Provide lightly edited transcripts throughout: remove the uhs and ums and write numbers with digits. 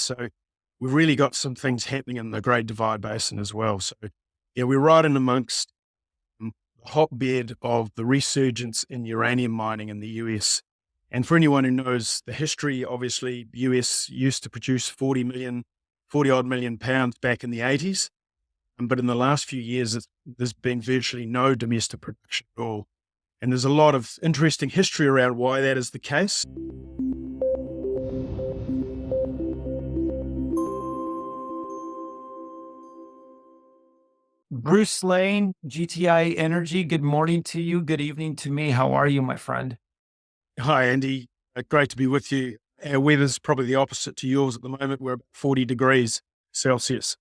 So we've really got some things happening in the Great Divide Basin as well. So yeah, we're right in amongst the hotbed of the resurgence in uranium mining in the US. And for anyone who knows the history, obviously, the US used to produce 40 odd million pounds back in the 80s. But in the last few years, there's been virtually no domestic production at all. And there's a lot of interesting history around why that is the case. Bruce Lane, GTI Energy, good morning to you. Good evening to me. How are you, my friend? Hi, Andy. Great to be with you. Our weather's probably the opposite to yours at the moment. We're about 40 degrees Celsius.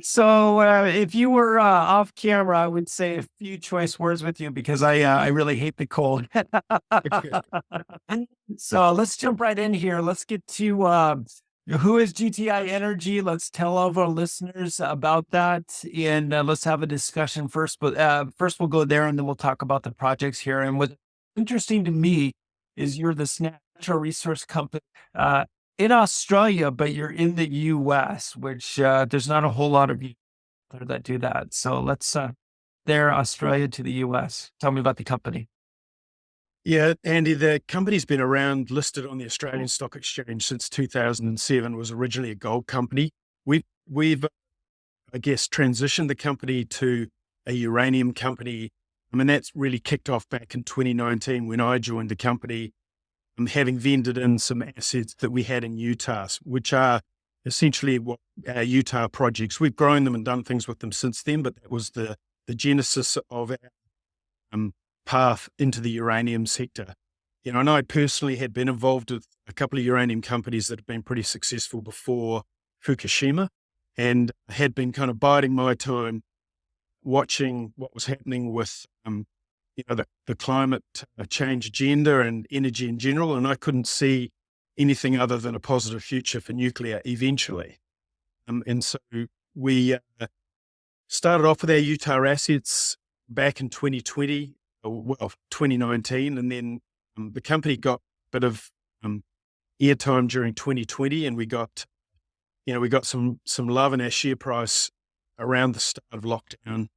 So if you were off camera, I would say a few choice words with you because I really hate the cold. So let's jump right in here. Let's get to who is GTI Energy. Let's tell all of our listeners about that, and let's have a discussion first. But first, we'll go there, and then we'll talk about the projects here. And what's interesting to me is you're this natural resource company in Australia, but you're in the US, which there's not a whole lot of you that do that. So let's there, Australia to the US. Tell me about the company. Yeah, Andy, the company's been around, listed on the Australian Stock Exchange since 2007, was originally a gold company. We've I guess, transitioned the company to a uranium company. I mean, that's really kicked off back in 2019 when I joined the company, having vended in some assets that we had in Utah, which are essentially what our Utah projects. We've grown them and done things with them since then, but that was the genesis of our path into the uranium sector. You know, and I personally had been involved with a couple of uranium companies that have been pretty successful before Fukushima, and had been kind of biding my time, watching what was happening with the climate change agenda and energy in general, and I couldn't see anything other than a positive future for nuclear eventually. And so we started off with our Utah assets back in 2020, 2019, and then the company got a bit of airtime during 2020, and we got some love in our share price around the start of lockdown.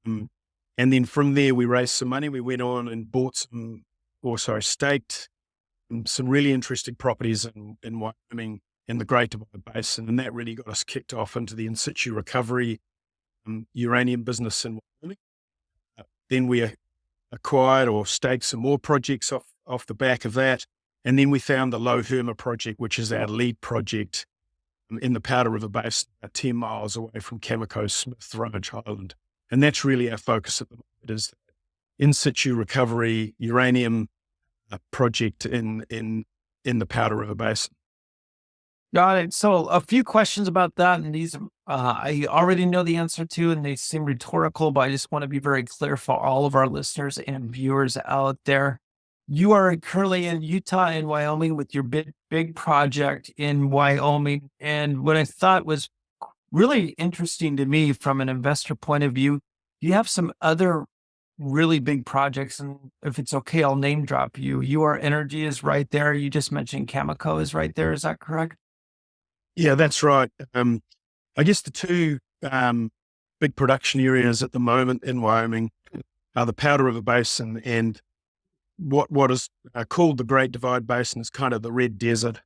And then from there, we raised some money. We went on and staked some really interesting properties in Wyoming in the Great Divide Basin. And that really got us kicked off into the in situ recovery uranium business in Wyoming. Then we acquired or staked some more projects off the back of that. And then we found the Low Herma project, which is our lead project in the Powder River Basin, about 10 miles away from Cameco Smith, Rummage Island. And that's really our focus at the moment, is in situ recovery uranium project in the Powder River Basin. Got it. So a few questions about that, and these I already know the answer to, and they seem rhetorical, but I just want to be very clear for all of our listeners and viewers out there. You are currently in Utah and Wyoming with your big project in Wyoming. And what I thought was really interesting to me from an investor point of view, you have some other really big projects. And if it's okay, I'll name drop you. UR Energy is right there. You just mentioned Cameco is right there. Is that correct? Yeah, that's right. I guess the two big production areas at the moment in Wyoming are the Powder River Basin and what is called the Great Divide Basin is kind of the Red Desert.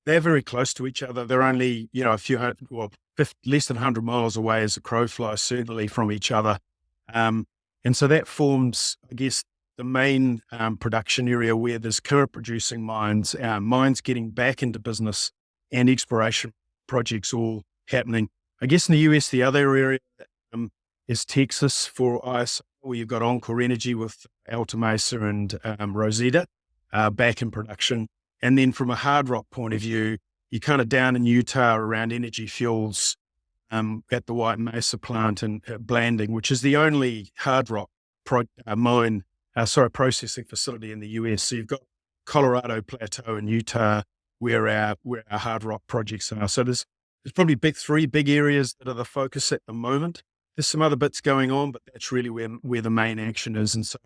They're very close to each other. They're only, a few hundred, less than 100 miles away as a crow flies, certainly from each other. And so that forms, I guess, the main production area where there's current producing mines, mines getting back into business and exploration projects all happening. I guess in the US, the other area is Texas for ISO, where you've got Encore Energy with Alta Mesa and Rosetta back in production. And then from a hard rock point of view, you're kind of down in Utah around Energy Fuels at the White Mesa plant and Blanding, which is the only hard rock processing facility in the US. So you've got Colorado Plateau and Utah where our hard rock projects are. So there's probably three big areas that are the focus at the moment. There's some other bits going on, but that's really where the main action is. And so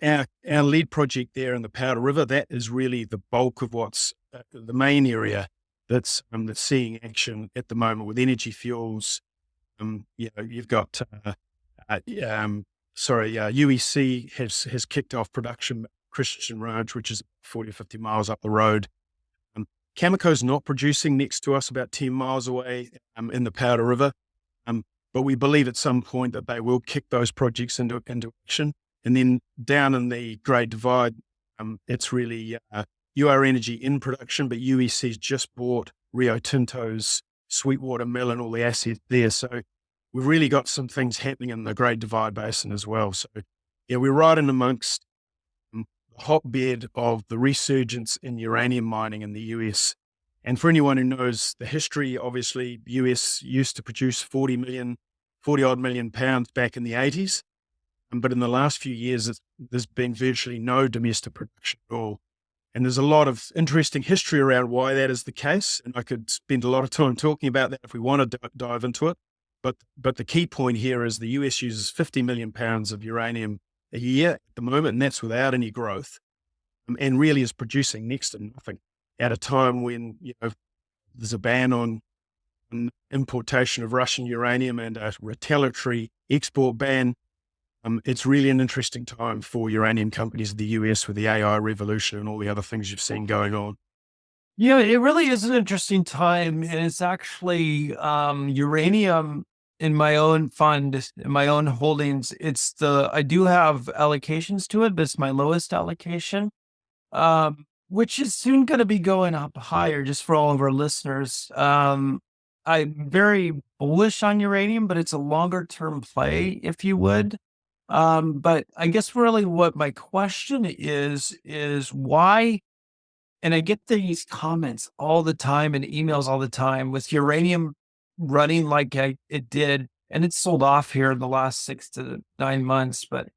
our lead project there in the Powder River, that is really the bulk of what's the main area that's seeing action at the moment with energy fuels. You've got UEC has kicked off production at Christian Ranch, which is 40 or 50 miles up the road. Cameco's not producing next to us, about 10 miles away, in the Powder River. But we believe at some point that they will kick those projects into action. And then down in the Great Divide, it's really UR Energy in production, but UEC's just bought Rio Tinto's Sweetwater Mill and all the assets there. So we've really got some things happening in the Great Divide Basin as well. So yeah, we're right in amongst the hotbed of the resurgence in uranium mining in the US. And for anyone who knows the history, obviously, the US used to produce 40 odd million pounds back in the 80s. But in the last few years, there's been virtually no domestic production at all. And there's a lot of interesting history around why that is the case. And I could spend a lot of time talking about that if we want to dive into it. But the key point here is the US uses 50 million pounds of uranium a year at the moment, and that's without any growth, and really is producing next to nothing at a time when there's a ban on importation of Russian uranium and a retaliatory export ban. It's really an interesting time for uranium companies in the US with the AI revolution and all the other things you've seen going on. Yeah, it really is an interesting time, and it's actually uranium in my own fund, in my own holdings. I do have allocations to it, but it's my lowest allocation, which is soon going to be going up higher. Just for all of our listeners, I'm very bullish on uranium, but it's a longer term play, if you would. But I guess really what my question is why, and I get these comments all the time and emails all the time with uranium running like it did, and it's sold off here in the last 6 to 9 months, but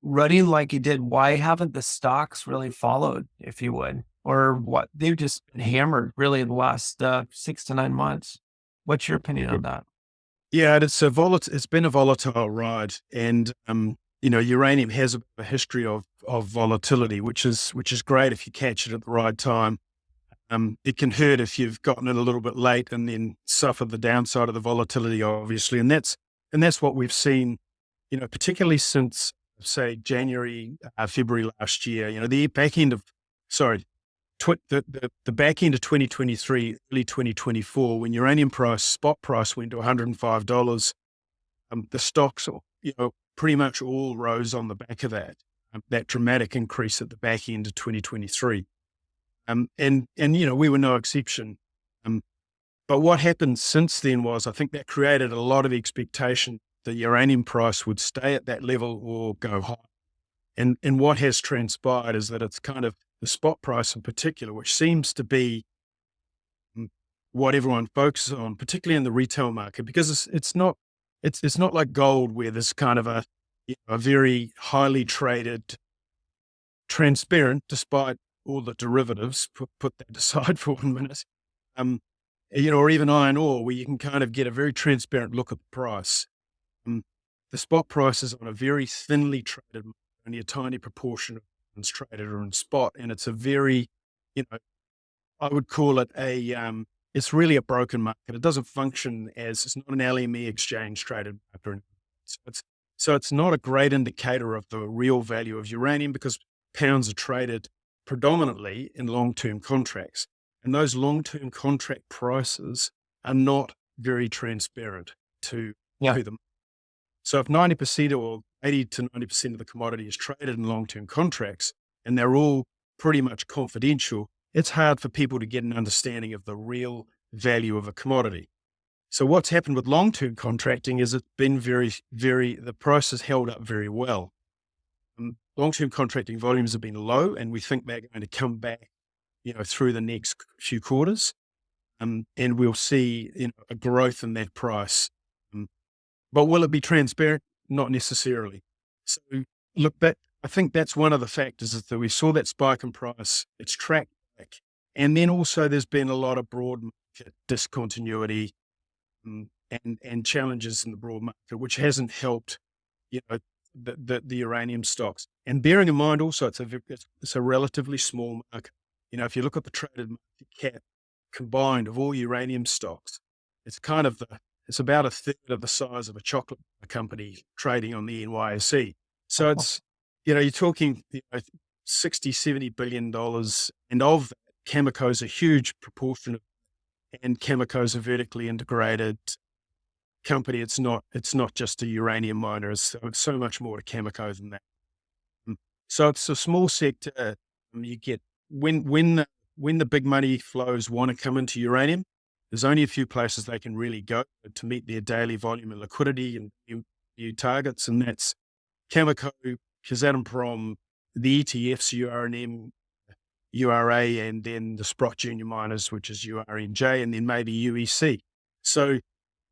running like it did, why haven't the stocks really followed, if you would? Or what? They've just been hammered really in the last 6 to 9 months. What's your opinion on that? Yeah, it's been a volatile ride, and uranium has a history of volatility, which is great if you catch it at the right time. It can hurt if you've gotten it a little bit late and then suffer the downside of the volatility, obviously, and that's what we've seen, particularly since say January, February last year. The back end of the back end of 2023, early 2024, when uranium spot price went to $105, the stocks, pretty much all rose on the back of that dramatic increase at the back end of 2023. And we were no exception. But what happened since then was, I think that created a lot of expectation the uranium price would stay at that level or go high. And what has transpired is that it's kind of the spot price in particular, which seems to be what everyone focuses on, particularly in the retail market, because it's not like gold where there's kind of a very highly traded, transparent, despite all the derivatives, put that aside for 1 minute, or even iron ore, where you can kind of get a very transparent look at the price. The spot price is on a very thinly traded, only a tiny proportion of funds traded are in spot, and it's a very, I would call it it's really a broken market. It doesn't function it's not an LME exchange traded market. So it's not a great indicator of the real value of uranium, because pounds are traded predominantly in long-term contracts, and those long-term contract prices are not very transparent to them. So if 90% or 80 to 90% of the commodity is traded in long-term contracts, and they're all pretty much confidential, it's hard for people to get an understanding of the real value of a commodity. So what's happened with long-term contracting is it's been the price has held up very well. Long-term contracting volumes have been low, and we think they're going to come back, through the next few quarters. And we'll see, a growth in that price. But will it be transparent? Not necessarily. So look, I think that's one of the factors, is that we saw that spike in price. It's tracked back. And then also there's been a lot of broad market discontinuity and challenges in the broad market, which hasn't helped, the uranium stocks. And bearing in mind also, it's a relatively small market. if you look at the traded market cap combined of all uranium stocks, it's about a third of the size of a chocolate company trading on the NYSE. So you're talking 60, $70 billion. And of that, Cameco's a huge proportion of, and Cameco's a vertically integrated company. It's not just a uranium miner. It's so much more to Cameco than that. So it's a small sector. You get when the big money flows want to come into uranium, there's only a few places they can really go to meet their daily volume and liquidity and new targets, and that's Cameco, Kazatomprom, the ETFs, Uranium, URA, and then the Sprott Junior Miners, which is URNJ, and then maybe UEC. So,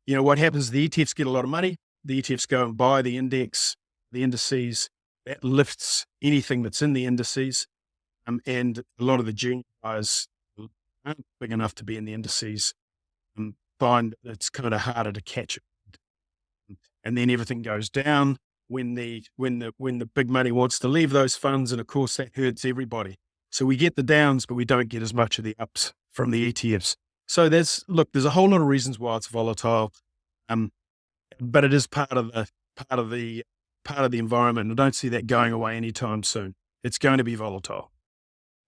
what happens, the ETFs get a lot of money. The ETFs go and buy the indices. That lifts anything that's in the indices. And a lot of the junior guys aren't big enough to be in the indices and find it's kind of harder to catch it. And then everything goes down when the big money wants to leave those funds. And of course that hurts everybody. So we get the downs, but we don't get as much of the ups from the ETFs. So there's a whole lot of reasons why it's volatile. But it is part of the environment. I don't see that going away anytime soon. It's going to be volatile.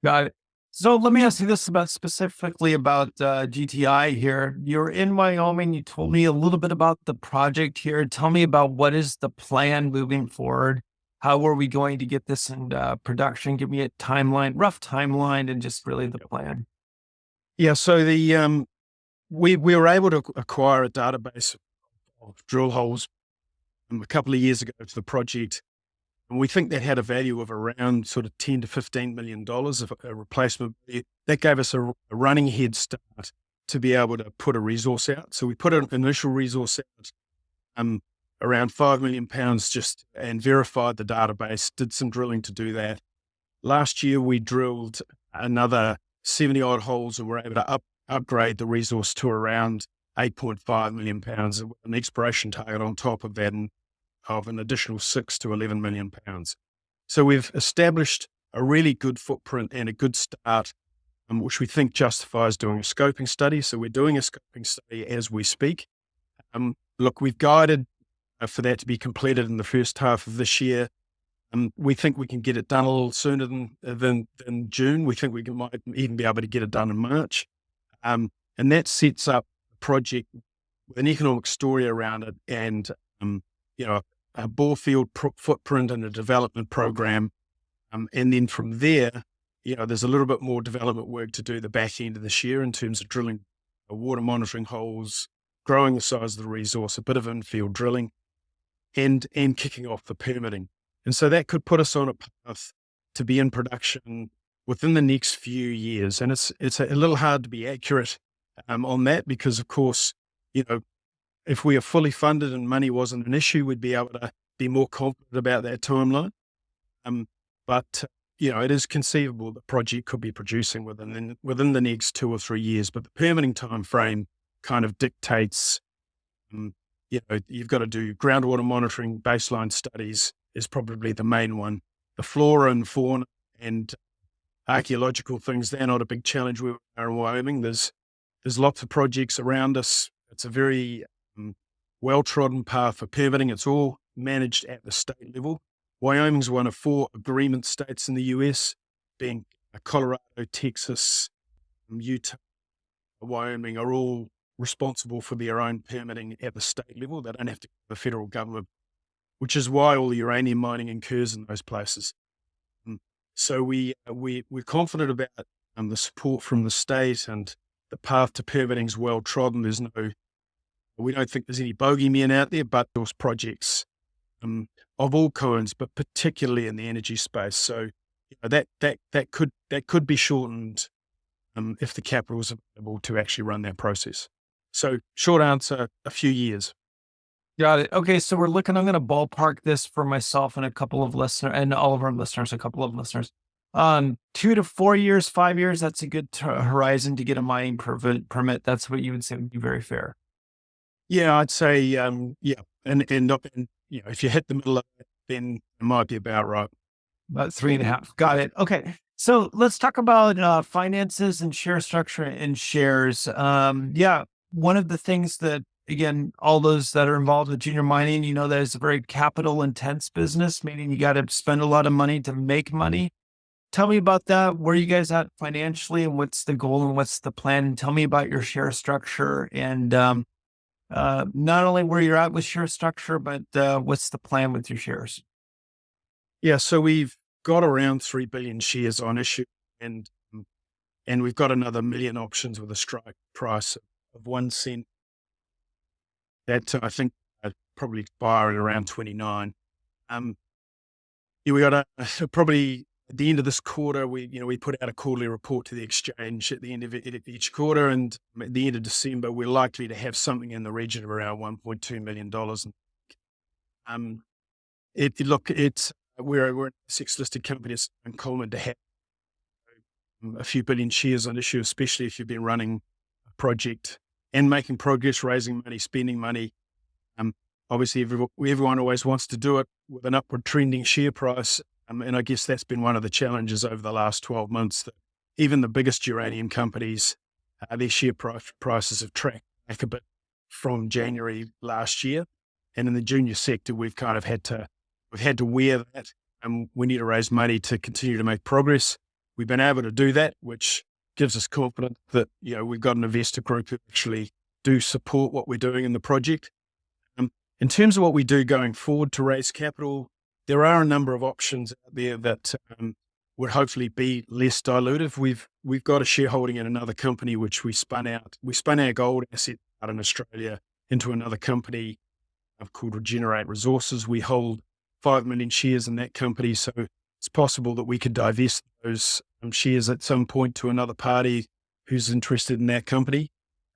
Got it. So let me ask you this specifically about GTI here. You're in Wyoming. You told me a little bit about the project here. Tell me about what is the plan moving forward. How are we going to get this in production? Give me a timeline, rough timeline, and just really the plan. Yeah. So we were able to acquire a database of drill holes a couple of years ago to the project. And we think that had a value of around sort of $10 to $15 million of a replacement value. That gave us a running head start to be able to put a resource out. So we put an initial resource out, around 5 million pounds and verified the database, did some drilling to do that. Last year, we drilled another 70 odd holes and were able to upgrade the resource to around 8.5 million pounds, an exploration target on top of that, of an additional 6 to 11 million pounds. So we've established a really good footprint and a good start, which we think justifies doing a scoping study. So we're doing a scoping study as we speak. Look, we've guided for that to be completed in the first half of this year. We think we can get it done a little sooner than June. We think we might even be able to get it done in March. And that sets up a project with an economic story around it and, a bore field footprint and a development program. And then from there, there's a little bit more development work to do the back end of this year in terms of drilling water monitoring holes, growing the size of the resource, a bit of infield drilling, and kicking off the permitting. And so that could put us on a path to be in production within the next few years. And it's a little hard to be accurate on that because, of course, if we are fully funded and money wasn't an issue, we'd be able to be more confident about that timeline. But it is conceivable the project could be producing within the next 2 or 3 years. But the permitting time frame kind of dictates, you've got to do groundwater monitoring, baseline studies is probably the main one. The flora and fauna and archaeological things, they're not a big challenge where we are in Wyoming. There's lots of projects around us. It's a very well-trodden path for permitting. It's all managed at the state level. Wyoming's one of 4 agreement states in the US, being Colorado, Texas, Utah, Wyoming are all responsible for their own permitting at the state level. They don't have to go to the federal government, which is why all the uranium mining occurs in those places. So we're confident about the support from the state, and the path to permitting is well trodden. We don't think there's any bogeymen out there, but those projects of all kinds, but particularly in the energy space. So that could be shortened if the capital is available to actually run that process. So short answer, a few years. Got it. Okay, so I'm going to ballpark this for myself and a couple of listeners and all of our listeners, a couple of listeners. 2 to 4 years, 5 years, that's a good horizon to get a mining permit. That's what you would say would be very fair. Yeah, I'd say, yeah. And if you hit the middle of it, then it might be about right. About 3.5. Got it. Okay. So let's talk about finances and share structure and shares. Yeah, one of the things that, again, all those that are involved with junior mining, that is a very capital intense business, meaning you got to spend a lot of money to make money. Tell me about that. Where are you guys at financially, and what's the goal and what's the plan? And tell me about your share structure and not only where you're at with share structure, but what's the plan with your shares? Yeah, so we've got around 3 billion shares on issue, and and we've got another million options with a strike price of 1 cent. That I think probably expire at around 29. Um, yeah, we got probably at the end of this quarter, we put out a quarterly report to the exchange at the end of each quarter, and at the end of December, we're likely to have something in the region of around $1.2 million. Um, if you look, we're a six listed company. It's uncommon to have a few billion shares on issue, especially if you've been running a project and making progress, raising money, spending money. Um, Obviously, everyone always wants to do it with an upward trending share price. And I guess that's been one of the challenges over the last 12 months, that even the biggest uranium companies, their share prices have tracked back a bit from January last year. And in the junior sector, we've had to wear that. And we need to raise money to continue to make progress. We've been able to do that, which gives us confidence that, we've got an investor group who actually do support what we're doing in the project. In terms of what we do going forward to raise capital, there are a number of options out there that would hopefully be less dilutive. We've got a shareholding in another company which we spun out. We spun our gold asset out in Australia into another company called Regenerate Resources. We hold 5 million shares in that company, so it's possible that we could divest those shares at some point to another party who's interested in that company.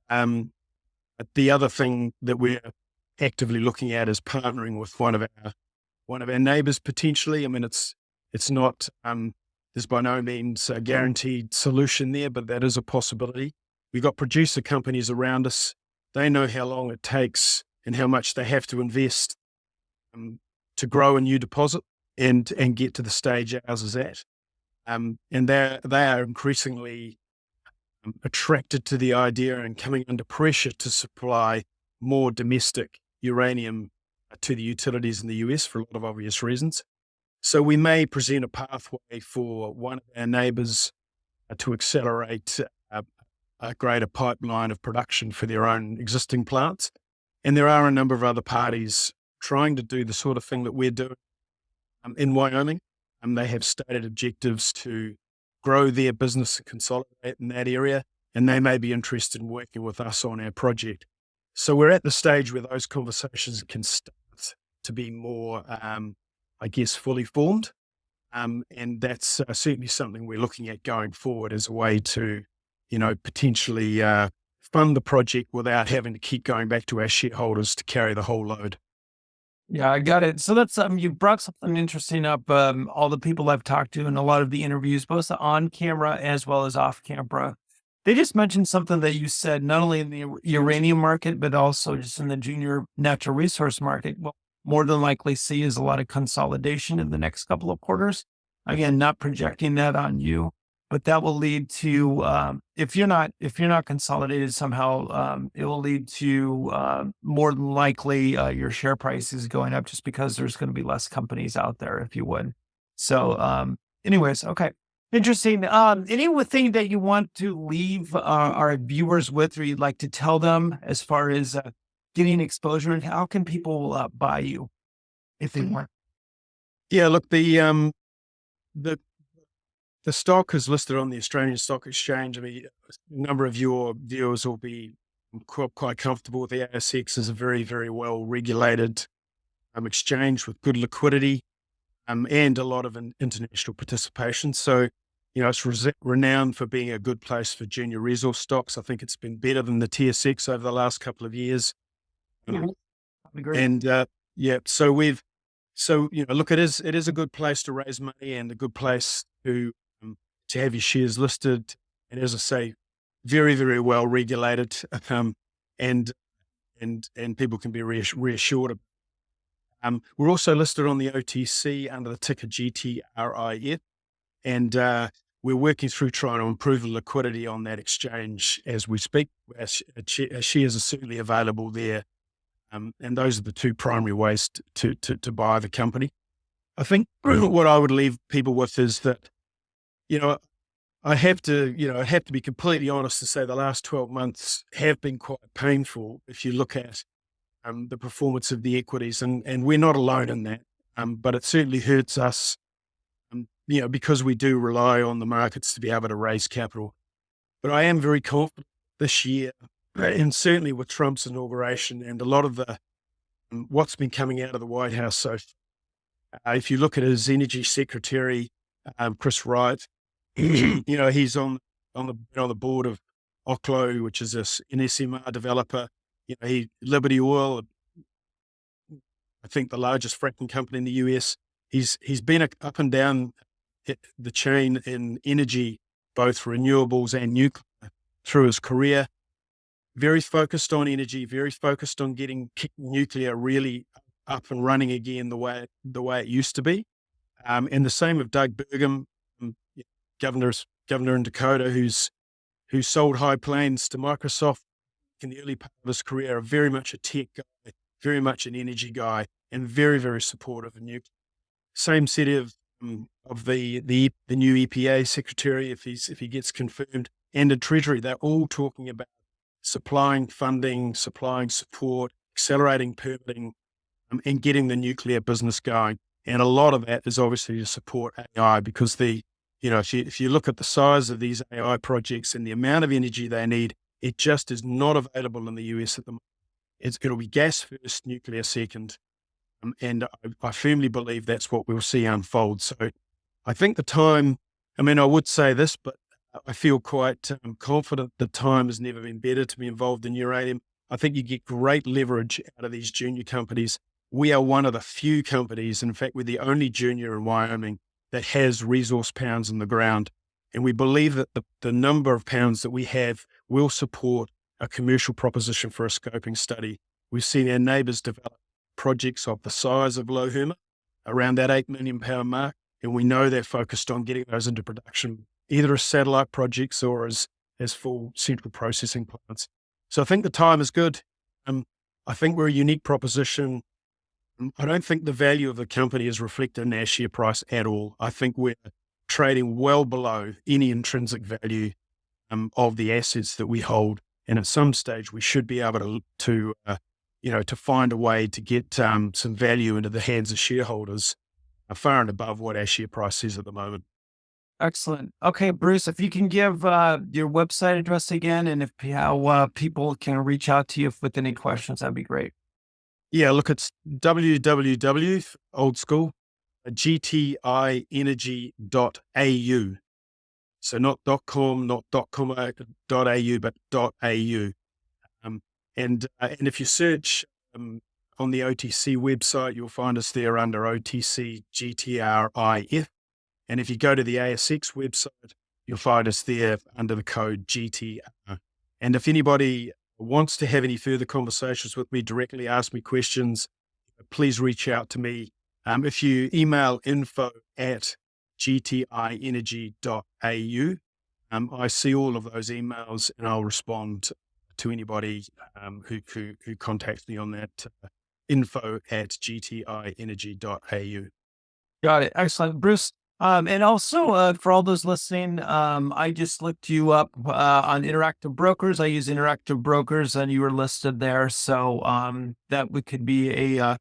The other thing that we're actively looking at is partnering with one of our neighbors potentially. I mean, it's not there's by no means a guaranteed solution there, but that is a possibility. We've got producer companies around us. They know how long it takes and how much they have to invest to grow a new deposit and get to the stage ours is at. And they are increasingly attracted to the idea and coming under pressure to supply more domestic uranium to the utilities in the US for a lot of obvious reasons. So we may present a pathway for one of our neighbors to accelerate a greater pipeline of production for their own existing plants. And there are a number of other parties trying to do the sort of thing that we're doing in Wyoming. They have stated objectives to grow their business and consolidate in that area, and they may be interested in working with us on our project. So we're at the stage where those conversations can start to be more, fully formed. And that's certainly something we're looking at going forward as a way to, potentially fund the project without having to keep going back to our shareholders to carry the whole load. Yeah, I got it. So that's you brought something interesting up. All the people I've talked to in a lot of the interviews, both on camera as well as off camera, they just mentioned something that you said, not only in the uranium market, but also just in the junior natural resource market. Well, more than likely see is a lot of consolidation in the next couple of quarters. Again, not projecting that on you, but that will lead to if you're not consolidated somehow, it will lead to more than likely your share price is going up just because there's going to be less companies out there, if you would. So, anyways, okay. Interesting. Anything that you want to leave our viewers with, or you'd like to tell them as far as getting exposure, and how can people buy you if they want? Yeah, look, the the stock is listed on the Australian Stock Exchange. I mean, a number of your viewers will be quite comfortable with the ASX as a very, very well regulated exchange with good liquidity and a lot of international participation. So, it's renowned for being a good place for junior resource stocks. I think it's been better than the TSX over the last couple of years. Mhm. Agree. And yeah, look, it is a good place to raise money and a good place to have your shares listed. And as I say, very, very well regulated, and people can be reassured. We're also listed on the OTC under the ticker GTRIF, and we're working through trying to improve the liquidity on that exchange as we speak. Our shares are certainly available there. And those are the two primary ways to buy the company. I think what I would leave people with is that, I have to be completely honest to say the last 12 months have been quite painful if you look at the performance of the equities, and we're not alone in that. But it certainly hurts us, because we do rely on the markets to be able to raise capital. But I am very confident this year, and certainly with Trump's inauguration and a lot of the what's been coming out of the White House. So if you look at his energy secretary, Chris Wright, he's on the board of Oklo, which is an SMR developer. Liberty Oil, I think the largest fracking company in the US. He's been up and down the chain in energy, both renewables and nuclear, through his career. Very focused on energy, very focused on getting nuclear really up and running again the way it used to be. And the same with Doug Burgum, governor in Dakota, who sold High Plains to Microsoft in the early part of his career. Very much a tech guy, very much an energy guy, and very, very supportive of nuclear. Same set of the new EPA secretary, if he gets confirmed, and the Treasury. They're all talking about supplying funding, supplying support, accelerating permitting, and getting the nuclear business going. And a lot of that is obviously to support AI, because if you look at the size of these AI projects and the amount of energy they need, it just is not available in the US at the moment. It'll be gas first, nuclear second. And I firmly believe that's what we'll see unfold. So I think I would say this, but I feel quite confident the time has never been better to be involved in uranium. I think you get great leverage out of these junior companies. We are one of the few companies, in fact, we're the only junior in Wyoming that has resource pounds in the ground. And we believe that the number of pounds that we have will support a commercial proposition for a scoping study. We've seen our neighbours develop projects of the size of Lohuma, around that 8 million pound mark. And we know they're focused on getting those into production, either as satellite projects or as full central processing plants. So I think the time is good. I think we're a unique proposition. I don't think the value of the company is reflected in our share price at all. I think we're trading well below any intrinsic value of the assets that we hold. And at some stage, we should be able to find a way to get some value into the hands of shareholders far and above what our share price is at the moment. Excellent. Okay, Bruce, if you can give your website address again, and how people can reach out to you with any questions, that'd be great. Yeah, look, it's www, old school, GTIenergy.au. So not .com, not .com.au, but .au. And if you search on the OTC website, you'll find us there under OTC GTRIF. And if you go to the ASX website, you'll find us there under the code GTR. And if anybody wants to have any further conversations with me directly, ask me questions, please reach out to me. If you email info@gtienergy.au, I see all of those emails and I'll respond to anybody who contacts me on that info@gtienergy.au. Got it. Excellent, Bruce. And also for all those listening, I just looked you up on Interactive Brokers. I use Interactive Brokers, and you were listed there. So that could be a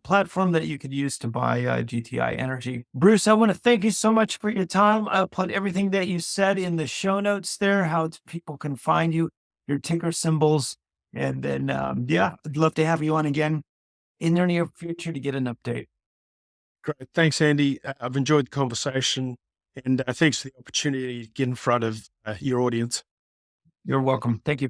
platform that you could use to buy GTI Energy. Bruce, I want to thank you so much for your time. I'll put everything that you said in the show notes there, how people can find you, your ticker symbols, and then I'd love to have you on again in the near future to get an update. Great. Thanks, Andy. I've enjoyed the conversation, and thanks for the opportunity to get in front of your audience. You're welcome. Thank you.